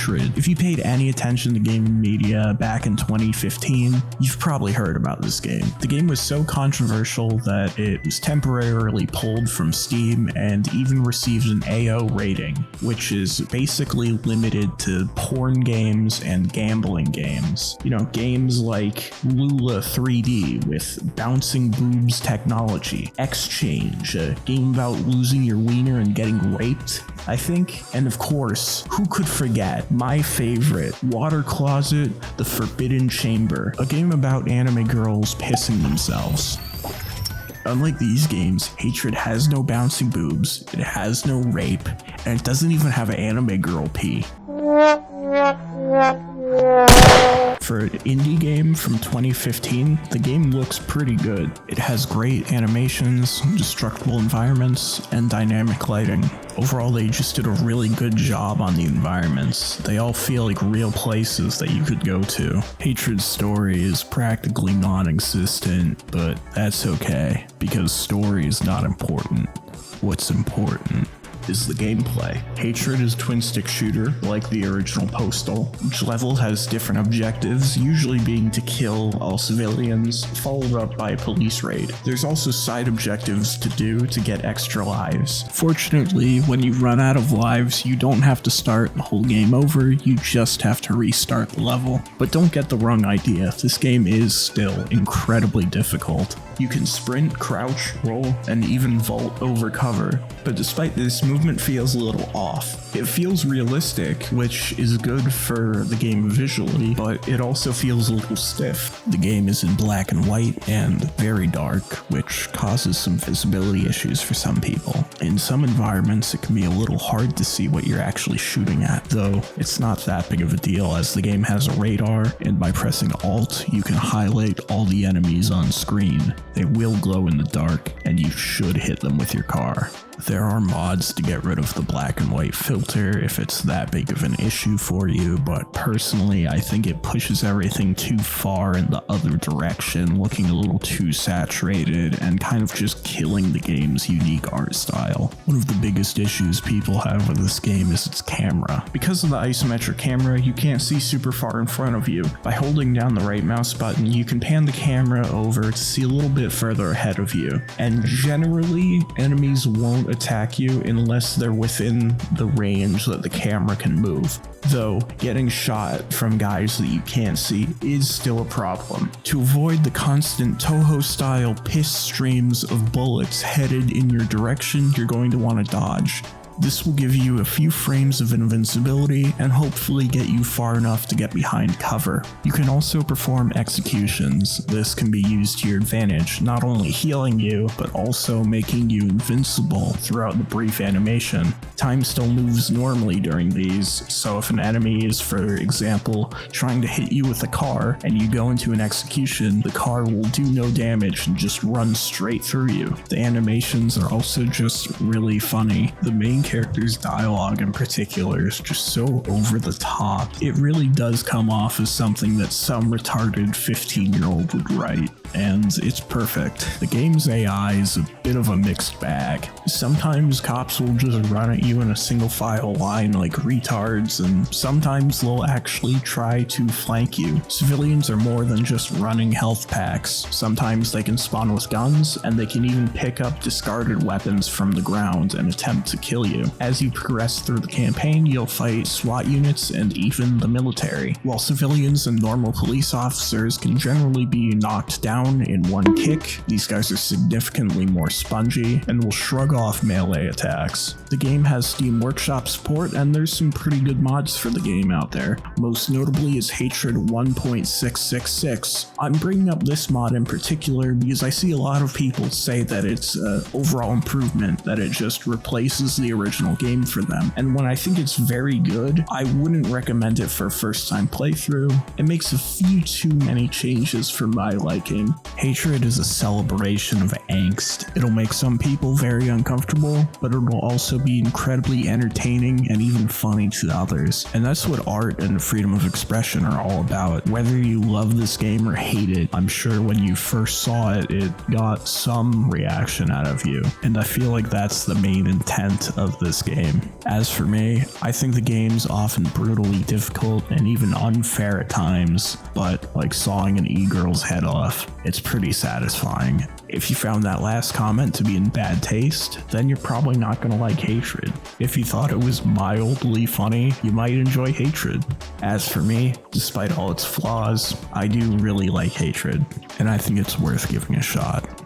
Hatred. If you paid any attention to gaming media back in 2015, you've probably heard about this game. The game was so controversial that it was temporarily pulled from Steam and even received an AO rating, which is basically limited to porn games and gambling games. You know, games like Lula 3D with bouncing boobs technology, Exchange, a game about losing your wiener and getting raped, I think. And of course, who could forget my favorite, Water Closet, The Forbidden Chamber, a game about anime girls pissing themselves. Unlike these games, Hatred has no bouncing boobs, it has no rape, and it doesn't even have an anime girl pee. For an indie game from 2015, the game looks pretty good. It has great animations, destructible environments, and dynamic lighting. Overall, they just did a really good job on the environments. They all feel like real places that you could go to. Hatred's story is practically non-existent, but that's okay, because story is not important. What's important is the gameplay. Hatred is a twin-stick shooter, like the original Postal. Each level has different objectives, usually being to kill all civilians, followed up by a police raid. There's also side objectives to do to get extra lives. Fortunately, when you run out of lives, you don't have to start the whole game over, you just have to restart the level. But don't get the wrong idea, this game is still incredibly difficult. You can sprint, crouch, roll, and even vault over cover, but despite this, movement feels a little off. It feels realistic, which is good for the game visually, but it also feels a little stiff. The game is in black and white and very dark, which causes some visibility issues for some people. In some environments, it can be a little hard to see what you're actually shooting at, though it's not that big of a deal as the game has a radar, and by pressing Alt, you can highlight all the enemies on screen. They will glow in the dark, and you should hit them with your car. There are mods to get rid of the black and white filter if it's that big of an issue for you, but personally I think it pushes everything too far in the other direction, looking a little too saturated and kind of just killing the game's unique art style. One of the biggest issues people have with this game is its camera. Because of the isometric camera, you can't see super far in front of you. By holding down the right mouse button, you can pan the camera over to see a little bit further ahead of you, and generally enemies won't attack you unless they're within the range that the camera can move. Though, getting shot from guys that you can't see is still a problem. To avoid the constant Toho-style piss streams of bullets headed in your direction, you're going to want to dodge. This will give you a few frames of invincibility and hopefully get you far enough to get behind cover. You can also perform executions. This can be used to your advantage, not only healing you, but also making you invincible throughout the brief animation. Time still moves normally during these, so if an enemy is, for example, trying to hit you with a car and you go into an execution, the car will do no damage and just run straight through you. The animations are also just really funny. The main character's dialogue in particular is just so over the top. It really does come off as something that some retarded 15-year-old would write, and it's perfect. The game's AI is a bit of a mixed bag. Sometimes cops will just run at you in a single file line like retards, and sometimes they'll actually try to flank you. Civilians are more than just running health packs. Sometimes they can spawn with guns, and they can even pick up discarded weapons from the ground and attempt to kill you. As you progress through the campaign, you'll fight SWAT units and even the military. While civilians and normal police officers can generally be knocked down in one kick, these guys are significantly more spongy and will shrug off melee attacks. The game has Steam Workshop support, and there's some pretty good mods for the game out there. Most notably is Hatred 1.666. I'm bringing up this mod in particular because I see a lot of people say that it's an overall improvement, that it just replaces the original game for them, and when I think it's very good, I wouldn't recommend it for a first time playthrough. It makes a few too many changes for my liking, game. Hatred is a celebration of angst. It'll make some people very uncomfortable, but it'll also be incredibly entertaining and even funny to others. And that's what art and freedom of expression are all about. Whether you love this game or hate it, I'm sure when you first saw it, it got some reaction out of you. And I feel like that's the main intent of this game. As for me, I think the game's often brutally difficult and even unfair at times, but like sawing an e-girl's head off, it's pretty satisfying. If you found that last comment to be in bad taste, then you're probably not gonna like Hatred. If you thought it was mildly funny, you might enjoy Hatred. As for me, despite all its flaws, I do really like Hatred, and I think it's worth giving a shot.